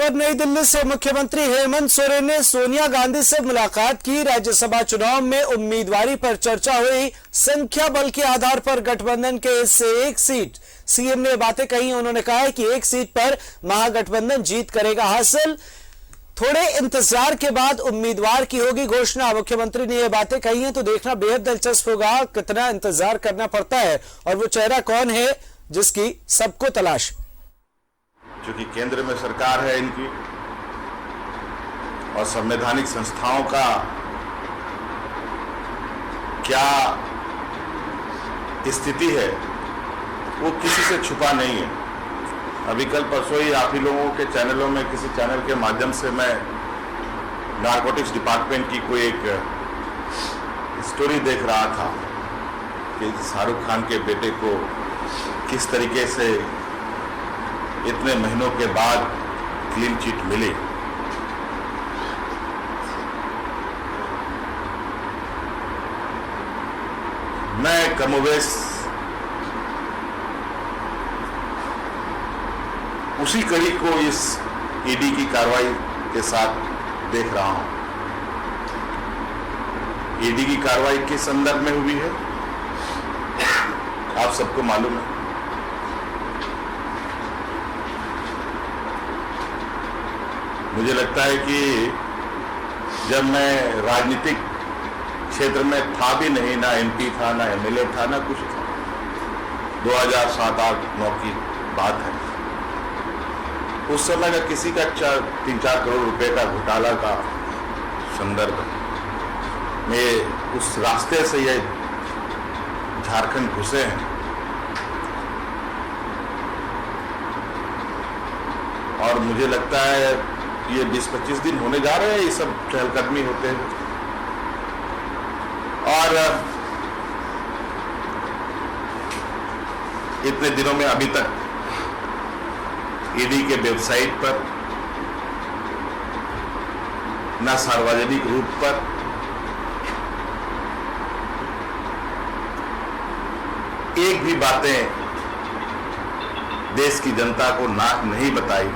खबर नई दिल्ली से। मुख्यमंत्री हेमंत सोरेन ने सोनिया गांधी से मुलाकात की। राज्यसभा चुनाव में उम्मीदवारी पर चर्चा हुई। संख्या बल के आधार पर गठबंधन के से एक सीट सीएम ने बातें कही। उन्होंने कहा है कि एक सीट पर महागठबंधन जीत करेगा हासिल। थोड़े इंतजार के बाद उम्मीदवार की होगी घोषणा। मुख्यमंत्री ने यह बातें कही हैं तो देखना बेहद दिलचस्प होगा कितना इंतजार करना पड़ता है और वो चेहरा कौन है जिसकी सबको तलाश। क्योंकि केंद्र में सरकार है इनकी और संवैधानिक संस्थाओं का क्या स्थिति है वो किसी से छुपा नहीं है। अभी कल परसों ही आप ही लोगों के चैनलों में किसी चैनल के माध्यम से मैं नारकोटिक्स डिपार्टमेंट की कोई एक स्टोरी देख रहा था कि शाहरुख खान के बेटे को किस तरीके से इतने महीनों के बाद क्लीन चिट मिली। मैं कमोबेश उसी कड़ी को इस ईडी की कार्रवाई के साथ देख रहा हूं। ईडी की कार्रवाई किस संदर्भ में हुई है आप सबको मालूम है। मुझे लगता है कि जब मैं राजनीतिक क्षेत्र में था भी नहीं, ना एमपी था, ना एमएलए था, ना कुछ था, 2007-8-9 की बात है। उस समय का किसी का 3-4 करोड़ रुपए का घोटाला का संदर्भ में उस रास्ते से ये झारखंड घुसे हैं और मुझे लगता है ये 20-25 दिन होने जा रहे हैं ये सब चहलकदमी होते हैं। और इतने दिनों में अभी तक ईडी के वेबसाइट पर ना सार्वजनिक रूप पर एक भी बातें देश की जनता को नहीं बताई,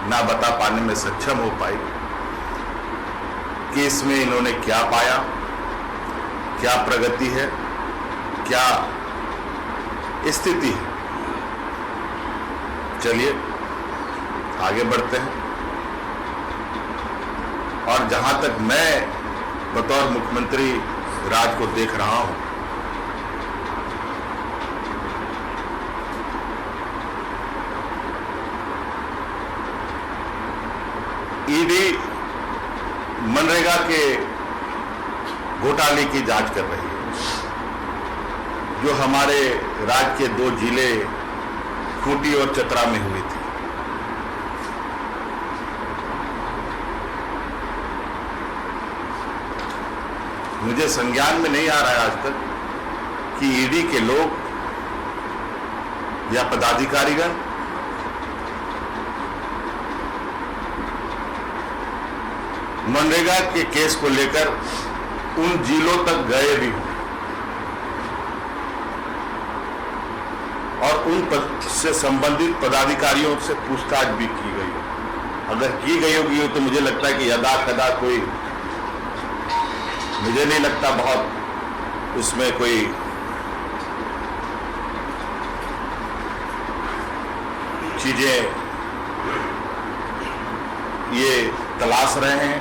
ना बता पाने में सक्षम हो पाई कि इसमें इन्होंने क्या पाया, क्या प्रगति है, क्या स्थिति है। चलिए आगे बढ़ते हैं। और जहां तक मैं बतौर मुख्यमंत्री राज को देख रहा हूं, ईडी मनरेगा के घोटाले की जांच कर रही है जो हमारे राज्य के 2 जिले खूंटी और चतरा में हुई थी। मुझे संज्ञान में नहीं आ रहा है आज तक कि ईडी के लोग या पदाधिकारीगण मनरेगा के केस को लेकर उन जिलों तक गए भी हों और उन से संबंधित पदाधिकारियों से पूछताछ भी की गई हो। अगर की गई होगी तो मुझे लगता है कि यदा कदा कोई, मुझे नहीं लगता बहुत उसमें कोई चीजें ये तलाश रहे हैं,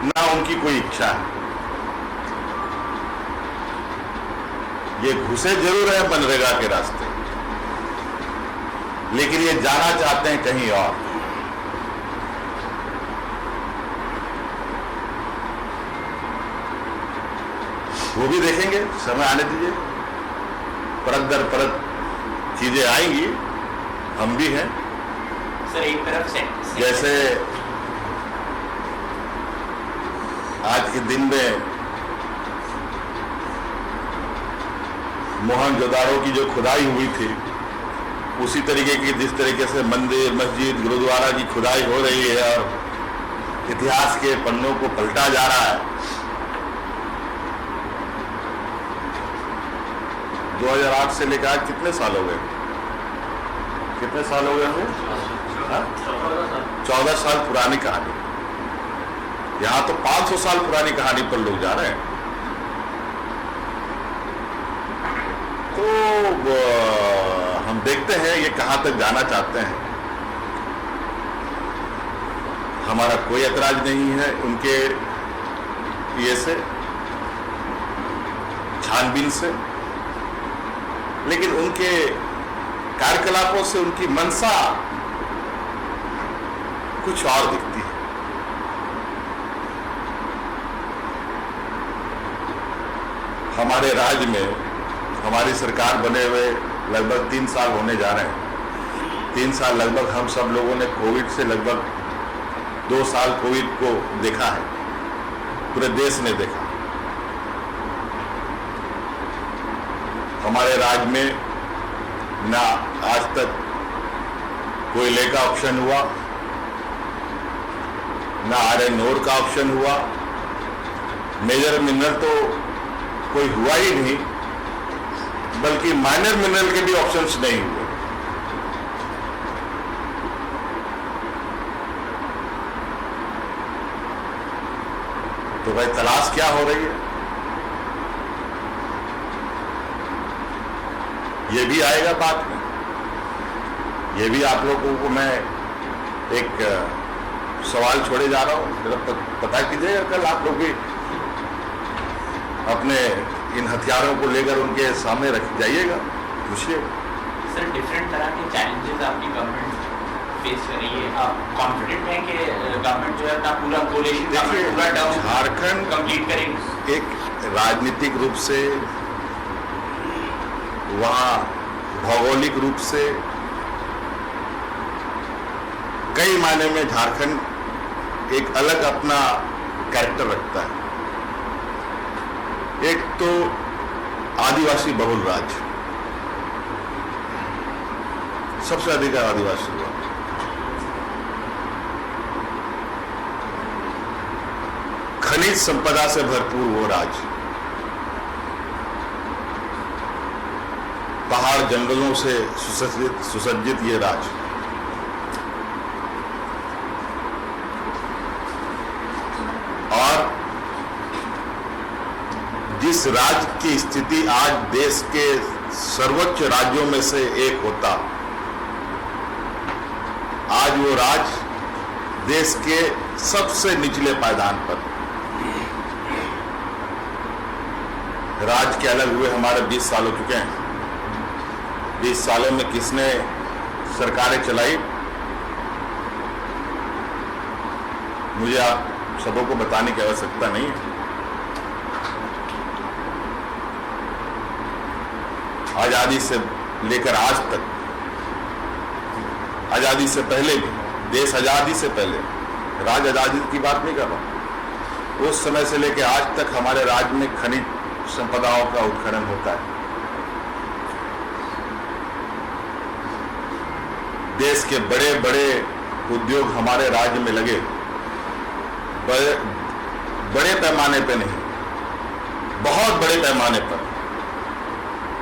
ना उनकी कोई इच्छा है। ये घुसे जरूर है मनरेगा के रास्ते, लेकिन ये जाना चाहते हैं कहीं और। वो भी देखेंगे, समय आने दीजिए, परत दर परत चीजें आएंगी। हम भी हैं सर। एक तरफ से जैसे आज के दिन में मोहनजोदाड़ो की जो खुदाई हुई थी, उसी तरीके की जिस तरीके से मंदिर, मस्जिद, गुरुद्वारा की खुदाई हो रही है और इतिहास के पन्नों को पलटा जा रहा है। 2008 से लेकर कितने साल हो गए? कितने साल हो गए हमें? 14 साल पुरानी कहानी, यहां तो 500 साल पुरानी कहानी पर लोग जा रहे हैं। तो हम देखते हैं ये कहां तक जाना चाहते हैं। हमारा कोई ऐतराज नहीं है उनके ये से, छानबीन से, लेकिन उनके कार्यकलापों से उनकी मंशा कुछ और दिखती है। हमारे राज्य में हमारी सरकार बने हुए लगभग 3 साल होने जा रहे हैं। 3 साल लगभग हम सब लोगों ने कोविड से लगभग 2 साल कोविड को देखा है, पूरे देश ने देखा। हमारे राज्य में ना आज तक कोयले का ऑप्शन हुआ, ना आयरन ओर का ऑप्शन हुआ, मेजर मिनरल तो कोई हुआ ही नहीं, बल्कि माइनर मिनरल के भी ऑप्शंस नहीं हुए। तो भाई तलाश क्या हो रही है, ये भी आएगा बात में। ये भी आप लोगों को मैं एक सवाल छोड़े जा रहा हूं, जरा पता कीजिएगा। कल आप लोग भी अपने इन हथियारों को लेकर उनके सामने रख जाइएगा, पूछिए। सर, डिफरेंट तरह के चैलेंजेस आपकी गवर्नमेंट फेस कर रही है, आप कॉन्फिडेंट हैं कि गवर्नमेंट जो है अपना पूरा कोलिशन झारखंड कंप्लीट करेगी? एक राजनीतिक रूप से, वहां भौगोलिक रूप से, कई मायने में झारखंड एक अलग अपना कैरेक्टर रखता है। एक तो आदिवासी बहुल राज्य, सबसे अधिक आदिवासी लोग, खनिज संपदा से भरपूर वो राज्य, पहाड़ जंगलों से सुसज्जित ये राज्य, और जिस राज्य की स्थिति आज देश के सर्वोच्च राज्यों में से एक होता, आज वो राज्य देश के सबसे निचले पायदान पर। राज्य के अलग हुए हमारे 20 साल हो चुके हैं। 20 सालों में किसने सरकारें चलाई, मुझे आप सबों को बताने की आवश्यकता नहीं है। आजादी से लेकर आज तक, आजादी से पहले भी, देश आजादी से पहले, राज्य आजादी की बात नहीं कर रहा, उस समय से लेकर आज तक हमारे राज्य में खनिज संपदाओं का उत्खनन होता है। देश के बड़े बड़े उद्योग हमारे राज्य में लगे, बड़े पैमाने पे नहीं, बहुत बड़े पैमाने पर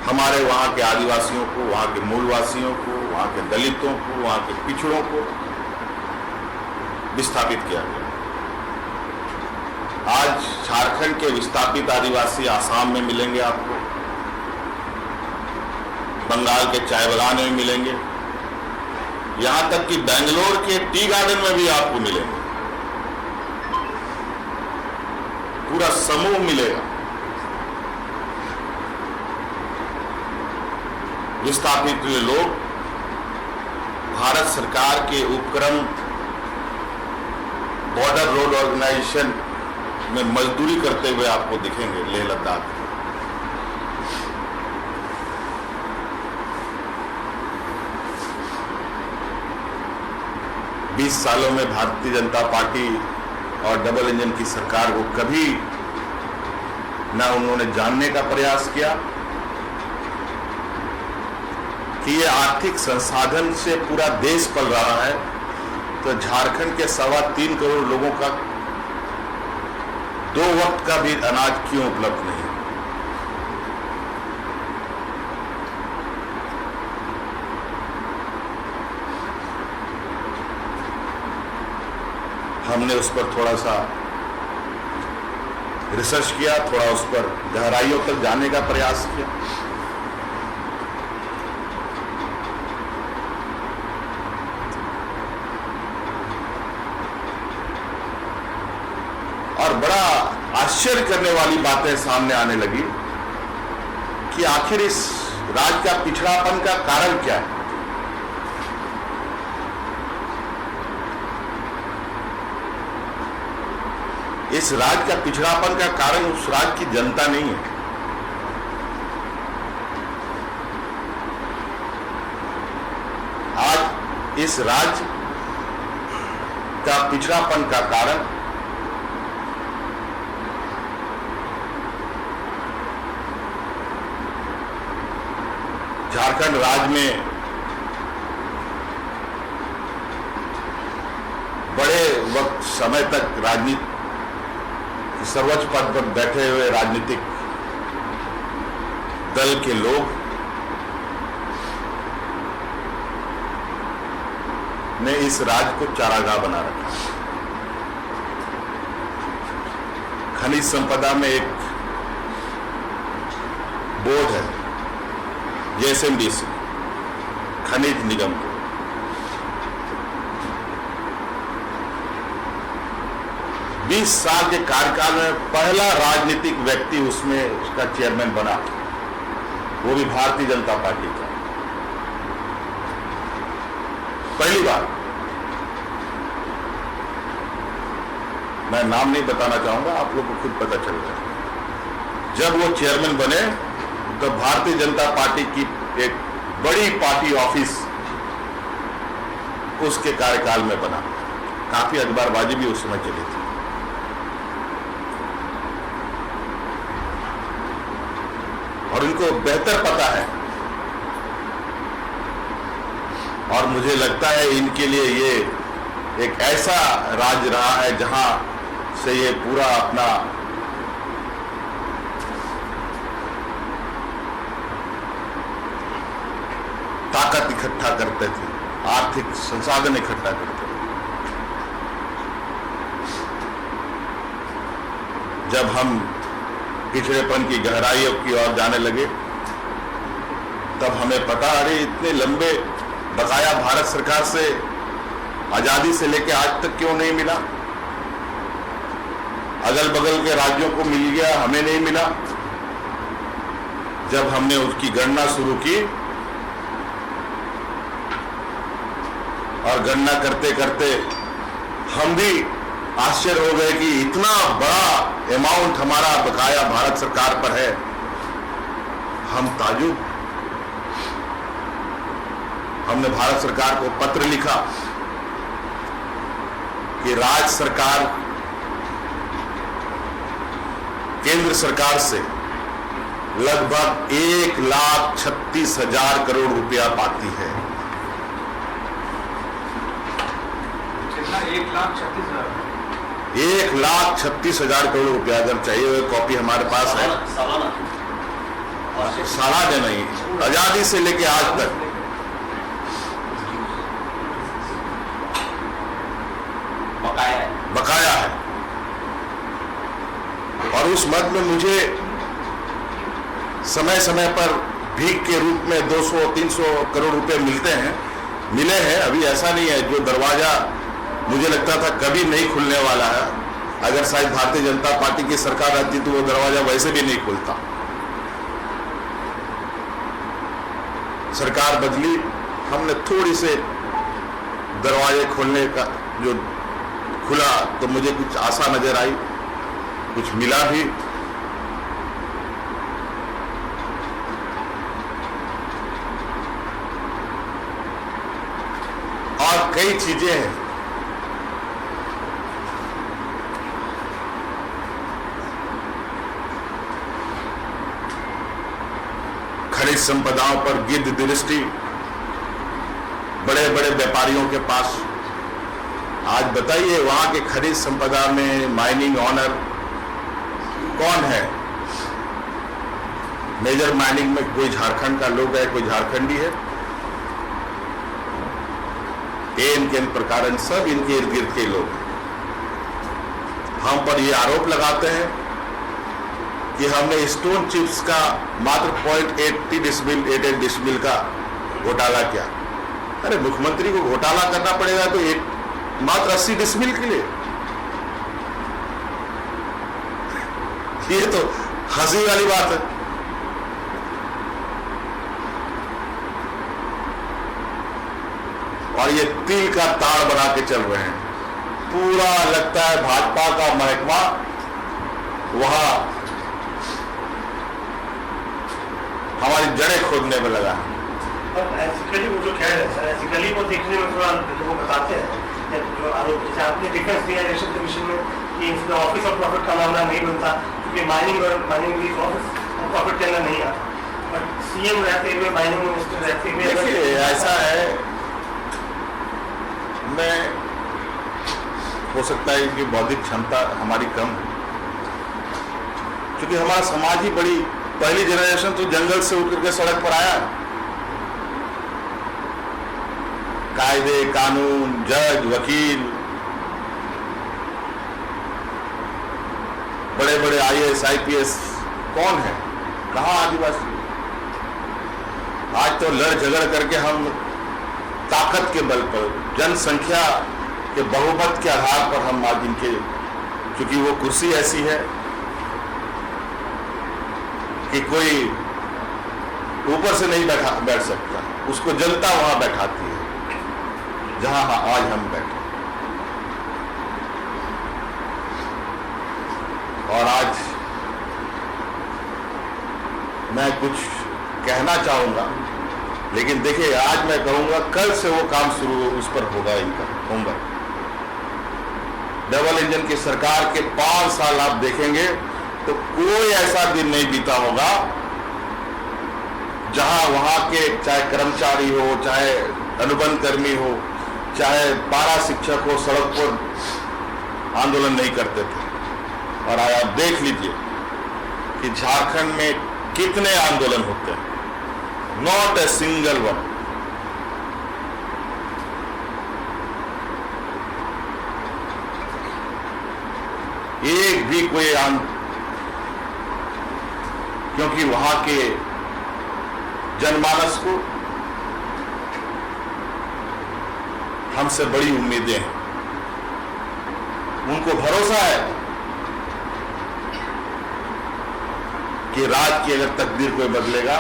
हमारे वहां के आदिवासियों को, वहां के मूलवासियों को, वहां के दलितों को, वहां के पिछड़ों को विस्थापित किया गया। आज झारखंड के विस्थापित आदिवासी आसाम में मिलेंगे आपको, बंगाल के चाय बागान में मिलेंगे, यहां तक कि बेंगलोर के टी गार्डन में भी आपको मिलेंगे। पूरा समूह मिलेगा। विस्थापित हुए लोग भारत सरकार के उपक्रम बॉर्डर रोड ऑर्गेनाइजेशन में मजदूरी करते हुए आपको दिखेंगे लेह लद्दाख। 20 सालों में भारतीय जनता पार्टी और डबल इंजन की सरकार को कभी ना उन्होंने जानने का प्रयास किया कि ये आर्थिक संसाधन से पूरा देश पल रहा है, तो झारखंड के 3.25 करोड़ लोगों का 2 वक्त का भी अनाज क्यों उपलब्ध नहीं। हमने उस पर थोड़ा सा रिसर्च किया, थोड़ा उस पर गहराइयों तक जाने का प्रयास किया। और बड़ा आश्चर्य करने वाली बातें सामने आने लगी कि आखिर इस राज्य का पिछड़ापन का कारण क्या है। इस राज्य का पिछड़ापन का कारण उस राज्य की जनता नहीं है। आज इस राज्य का पिछड़ापन का कारण झारखंड राज्य में बड़े वक्त समय तक राजनीति सर्वोच्च पद पर बैठे हुए राजनीतिक दल के लोग ने इस राज्य को चारागाह बना रखा। खनिज संपदा में एक बोर्ड है, JSMDC खनिज निगम को, बीस साल के कार्यकाल में पहला राजनीतिक व्यक्ति उसमें उसका चेयरमैन बना, वो भी भारतीय जनता पार्टी का, पहली बार। मैं नाम नहीं बताना चाहूंगा, आप लोग को खुद पता चल जाए। जब वो चेयरमैन बने तो भारतीय जनता पार्टी की एक बड़ी पार्टी ऑफिस उसके कार्यकाल में बना। काफी अखबारबाजी भी उस समय चली थी। और इनको बेहतर पता है, और मुझे लगता है इनके लिए ये एक ऐसा राज्य रहा है जहां से ये पूरा अपना ताकत इकट्ठा करते थे, आर्थिक संसाधन इकट्ठा करते थे। जब हम पिछड़ेपन की गहराइयों की ओर जाने लगे तब हमें पता, अरे इतने लंबे बकाया भारत सरकार से आजादी से लेकर आज तक क्यों नहीं मिला। अगल बगल के राज्यों को मिल गया, हमें नहीं मिला। जब हमने उसकी गणना शुरू की और गणना करते करते हम भी आश्चर्य हो गए कि इतना बड़ा अमाउंट हमारा बकाया भारत सरकार पर है। हम ताजुब। हमने भारत सरकार को पत्र लिखा कि राज्य सरकार केंद्र सरकार से लगभग 1,36,000 करोड़ रुपया पाती है। 1,36,000 करोड़ रुपया अगर चाहिए, वो कॉपी हमारे पास है। सालाना नहीं, आजादी से लेके आज तक बकाया है। और उस मद में मुझे समय समय पर भीख के रूप में 200-300 करोड़ रुपए मिले हैं। अभी ऐसा नहीं है, जो दरवाजा मुझे लगता था कभी नहीं खुलने वाला है, अगर शायद भारतीय जनता पार्टी की सरकार रहती तो वो दरवाजा वैसे भी नहीं खुलता। सरकार बदली, हमने थोड़ी से दरवाजे खोलने का जो खुला तो मुझे कुछ आशा नजर आई, कुछ मिला भी। और कई चीजें हैं। खनिज संपदाओं पर गिद्ध दृष्टि बड़े बड़े व्यापारियों के पास। आज बताइए, वहां के खनिज संपदा में माइनिंग ऑनर कौन है? मेजर माइनिंग में कोई झारखंड का लोग है, कोई झारखंडी है। एन के प्रकार सब इनके इर्द गिर्द के लोग हैं। हम पर ये आरोप लगाते हैं कि हमने स्टोन चिप्स का मात्र 0.80 डिसमिल 88 डिसमिल का घोटाला किया। अरे मुख्यमंत्री को घोटाला करना पड़ेगा तो मात्र 80 डिसमिल के लिए? ये तो हंसी वाली बात है। और ये तिल का ताड़ बना के चल रहे हैं। पूरा लगता है भाजपा का महकमा वहां हमारी जड़ें खोदने में लगा है। एथिकली वो जो कह रहे हैं सर, एथिकली वो देखने में थोड़ा लोग बताते हैं जो आरोप, जैसे आपने डिफेंस दिया इलेक्शन कमीशन में कि इसमें ऑफिस ऑफ प्रॉफिट का मामला नहीं बनता क्योंकि माइनिंग ऑफिस प्रॉफिट के अंदर नहीं आता, बट सीएम रहते हुए माइनिंग मिनिस्टर रहते हुए देखिए ऐसा है, मैं हो सकता है कि बौद्धिक क्षमता हमारी कम है, क्योंकि हमारा समाज ही बड़ी पहली जनरेशन तो जंगल से उठ करके सड़क पर आया। कायदे कानून, जज, वकील, बड़े बड़े IAS IPS कौन है, कहां आदिवासी? आज तो लड़ झगड़ करके हम ताकत के बल पर, जनसंख्या के बहुमत के आधार पर हम आज इनके, क्योंकि वो कुर्सी ऐसी है कि कोई ऊपर से नहीं बैठ सकता, उसको जनता वहां बैठाती है जहां आज हम बैठे। और आज मैं कुछ कहना चाहूंगा, लेकिन देखिए आज मैं कहूंगा कल से वो काम शुरू उस पर होगा, इनका होगा। डबल इंजन की सरकार के 5 साल आप देखेंगे तो कोई ऐसा दिन नहीं बीता होगा जहां वहां के चाहे कर्मचारी हो, चाहे अनुबंध कर्मी हो, चाहे पारा शिक्षक हो, सड़क पर आंदोलन नहीं करते थे। और आज आप देख लीजिए कि झारखंड में कितने आंदोलन होते हैं, नॉट ए सिंगल वन। एक भी कोई क्योंकि वहां के जनमानस को हमसे बड़ी उम्मीदें हैं, उनको भरोसा है कि राज्य की अगर तकदीर कोई बदलेगा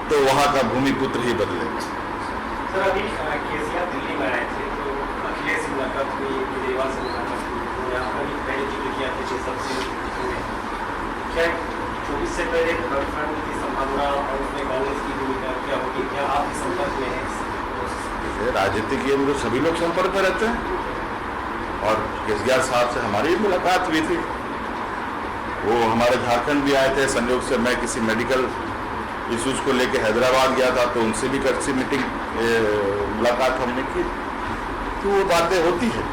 तो वहां का भूमिपुत्र ही बदलेगा। सर अभी केसीआर दिल्ली में आए थे तो अखिलेश से मुलाकात हुई, केजरीवाल से मुलाकात हुई, यहाँ पर भी पहले जिक्र किया था सबसे क्या 24 से पहले थर्ड फ्रंट की संभावना और उसमें कांग्रेस की भूमिका क्या होगी, क्या आप इस संपर्क में हैं? राजनीतिक ये तो सभी लोग संपर्क में रहते हैं, और केसीआर साहब से हमारी मुलाकात हुई थी। वो हमारे झारखंड भी आए थे, संयोग से मैं किसी मेडिकल इश्यूज को लेकर हैदराबाद गया था तो उनसे भी कच्ची मीटिंग मुलाकात हमने की, तो वो बातें होती है।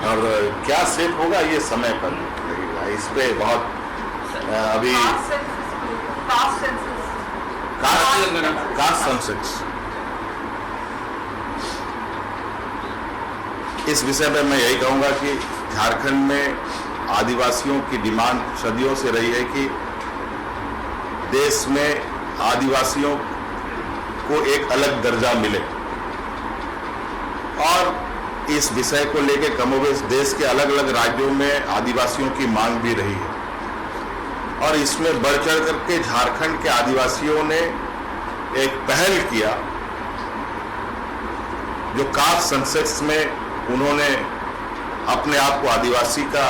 और क्या सेफ होगा ये समय पर लगेगा, इस पे बहुत अभी कास्ट सेंसस, इस विषय में मैं यही कहूंगा कि झारखंड में आदिवासियों की डिमांड सदियों से रही है कि देश में आदिवासियों को एक अलग दर्जा मिले, और इस विषय को लेकर कमोबेश देश के अलग अलग राज्यों में आदिवासियों की मांग भी रही है। और इसमें बढ़ चढ़ करके झारखंड के आदिवासियों ने एक पहल किया, जो कास्ट सेंसस में उन्होंने अपने आप को आदिवासी का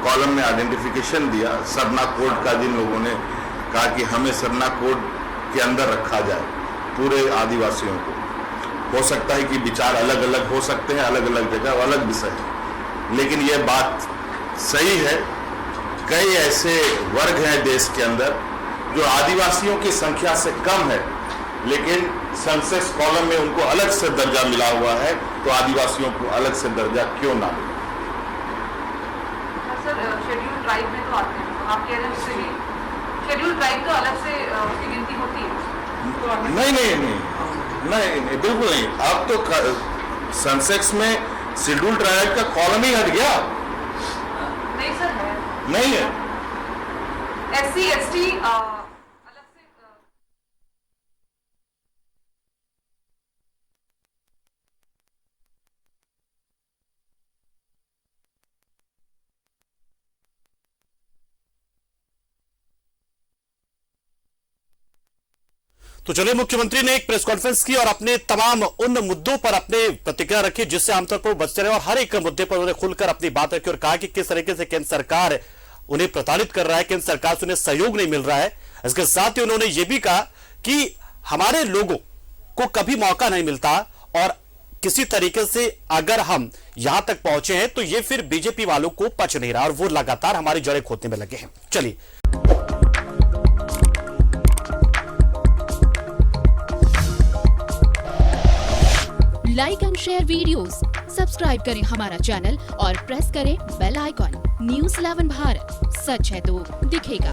कॉलम में आइडेंटिफिकेशन दिया, सरना कोड का, जिन लोगों ने कहा कि हमें सरना कोड के अंदर रखा जाए पूरे आदिवासियों को। हो सकता है कि विचार अलग अलग हो सकते हैं, अलग अलग जगह अलग विषय है, लेकिन यह बात सही है, कई ऐसे वर्ग हैं देश के अंदर जो आदिवासियों की संख्या से कम है, लेकिन सेंसस कॉलम में उनको अलग से दर्जा मिला हुआ है, तो आदिवासियों को अलग से दर्जा क्यों ना मिले? सर शेड्यूल ट्राइब में तो आते हैं, आप कह रहे हैं शेड्यूल ट्राइब तो अलग से उसकी गिनती होती है? नहीं नहीं नहीं नहीं नहीं बिल्कुल नहीं। अब तो सेंसेक्स में शेड्यूल ट्राइब का कॉलम ही हट गया। नहीं सर है, नहीं है। SC ST अलग से तो चलिए, मुख्यमंत्री ने एक प्रेस कॉन्फ्रेंस की और अपने तमाम उन मुद्दों पर अपने प्रतिक्रिया रखी जिससे आमतौर पर बचते रहे, और हर एक मुद्दे पर उन्होंने खुलकर अपनी बात रखी और कहा कि किस तरीके से केंद्र सरकार उन्हें प्रताड़ित कर रहा है, केंद्र सरकार से उन्हें सहयोग नहीं मिल रहा है। इसके साथ ही उन्होंने यह भी कहा कि हमारे लोगों को कभी मौका नहीं मिलता और किसी तरीके से अगर हम यहां तक पहुंचे हैं तो ये फिर बीजेपी वालों को पच नहीं रहा और वो लगातार हमारी जड़ें खोदने में लगे हैं। चलिए, like and share videos, subscribe करें हमारा चैनल और प्रेस करें बेल आइकॉन। न्यूज़ 11 भारत, सच है तो दिखेगा।